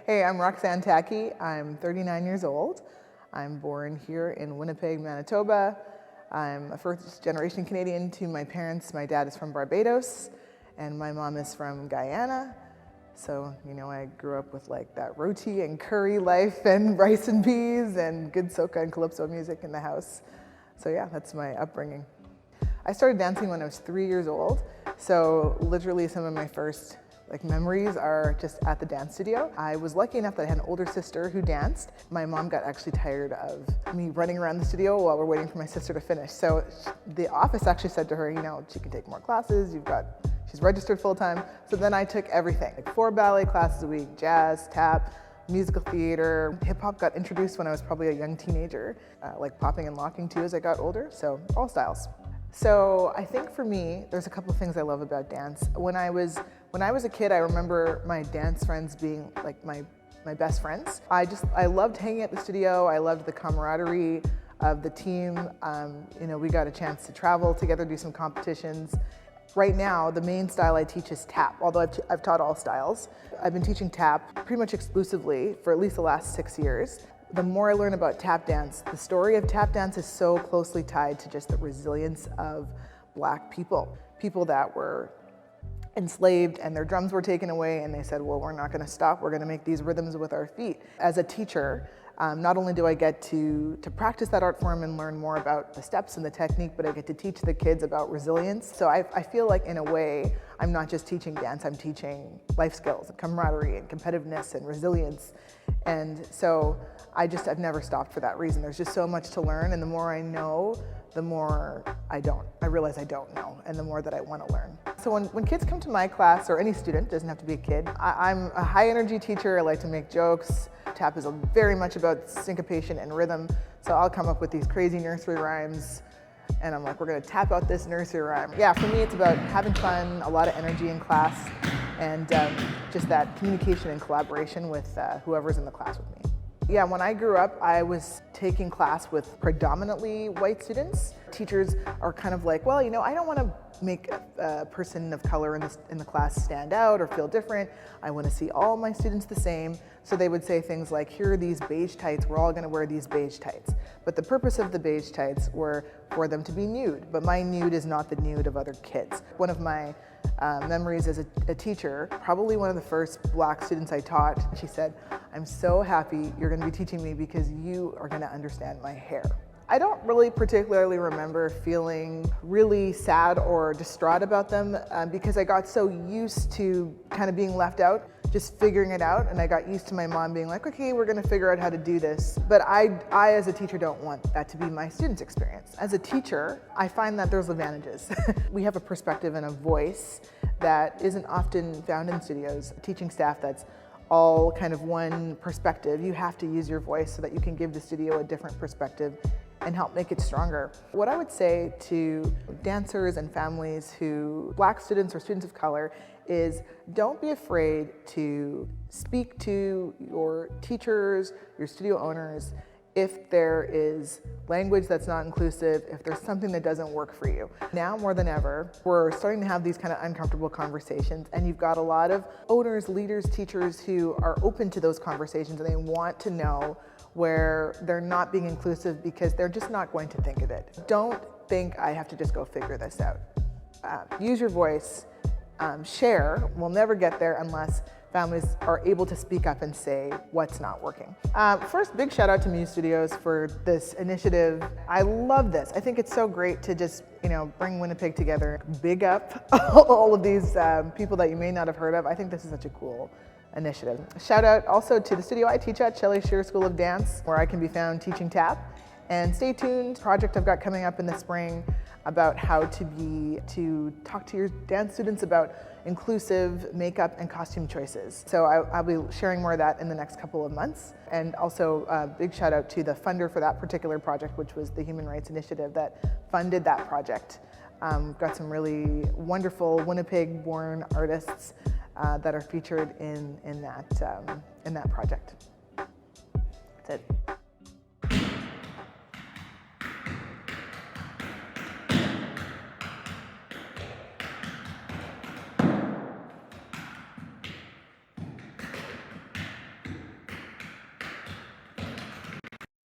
Hey, I'm Roxanne Tackie. I'm 39 years old. I'm born here in Winnipeg, Manitoba. I'm a first-generation Canadian to my parents. My dad is from Barbados, and my mom is from Guyana. So, I grew up with like that roti and curry life and rice and peas and good soca and calypso music in the house. So yeah, that's my upbringing. I started dancing when I was 3 years old. So literally some of my first memories are just at the dance studio. I was lucky enough that I had an older sister who danced. My mom got actually tired of me running around the studio while we're waiting for my sister to finish. So the office actually said to her, she can take more classes, she's registered full-time. So then I took everything, 4 ballet classes a week, jazz, tap, musical theater. Hip hop got introduced when I was probably a young teenager, like popping and locking too as I got older, so all styles. So I think for me, there's a couple of things I love about dance. When I was a kid, I remember my dance friends being like my best friends. I loved hanging at the studio. I loved the camaraderie of the team. We got a chance to travel together, do some competitions. Right now, the main style I teach is tap, although I've taught all styles. I've been teaching tap pretty much exclusively for at least the last 6 years. The more I learn about tap dance, the story of tap dance is so closely tied to just the resilience of Black people. People that were enslaved and their drums were taken away, and they said, well, we're not gonna stop, we're gonna make these rhythms with our feet. As a teacher, not only do I get to practice that art form and learn more about the steps and the technique, but I get to teach the kids about resilience. So I feel like in a way, I'm not just teaching dance, I'm teaching life skills, camaraderie and competitiveness and resilience. And so I've never stopped for that reason. There's just so much to learn, and the more I know, the more I realize I don't know, and the more that I want to learn. So when kids come to my class, or any student, doesn't have to be a kid, I'm a high energy teacher. I like to make jokes. Tap is very much about syncopation and rhythm. So I'll come up with these crazy nursery rhymes, and I'm like, we're gonna tap out this nursery rhyme. Yeah, for me it's about having fun, a lot of energy in class, and just that communication and collaboration with whoever's in the class with me. Yeah, when I grew up, I was taking class with predominantly white students. Teachers are kind of like, well, I don't want to make a person of color in the class stand out or feel different. I want to see all my students the same. So they would say things like, here are these beige tights, we're all going to wear these beige tights. But the purpose of the beige tights were for them to be nude, but my nude is not the nude of other kids. One of my memories as a teacher, probably one of the first Black students I taught, she said, I'm so happy you're going to be teaching me because you are going to understand my hair. I don't really particularly remember feeling really sad or distraught about them because I got so used to kind of being left out, just figuring it out, and I got used to my mom being like, okay, we're gonna figure out how to do this. But I as a teacher don't want that to be my students' experience. As a teacher, I find that there's advantages. We have a perspective and a voice that isn't often found in studios. Teaching staff that's all kind of one perspective. You have to use your voice so that you can give the studio a different perspective and help make it stronger. What I would say to dancers and families Black students or students of color, is don't be afraid to speak to your teachers, your studio owners, if there is language that's not inclusive, if there's something that doesn't work for you. Now more than ever, we're starting to have these kind of uncomfortable conversations, and you've got a lot of owners, leaders, teachers who are open to those conversations, and they want to know where they're not being inclusive because they're just not going to think of it. Don't think I have to just go figure this out. Use your voice, share. We'll never get there unless families are able to speak up and say what's not working. First, big shout out to Muse Studios for this initiative. I love this. I think it's so great to just bring Winnipeg together. Big up all of these people that you may not have heard of. I think this is such a cool initiative. Shout out also to the studio I teach at, Shelley Shearer School of Dance, where I can be found teaching tap. And stay tuned, project I've got coming up in the spring about how to talk to your dance students about inclusive makeup and costume choices. So I'll be sharing more of that in the next couple of months. And also a big shout out to the funder for that particular project, which was the Human Rights Initiative that funded that project. Got some really wonderful Winnipeg-born artists that are featured in that project. That's it.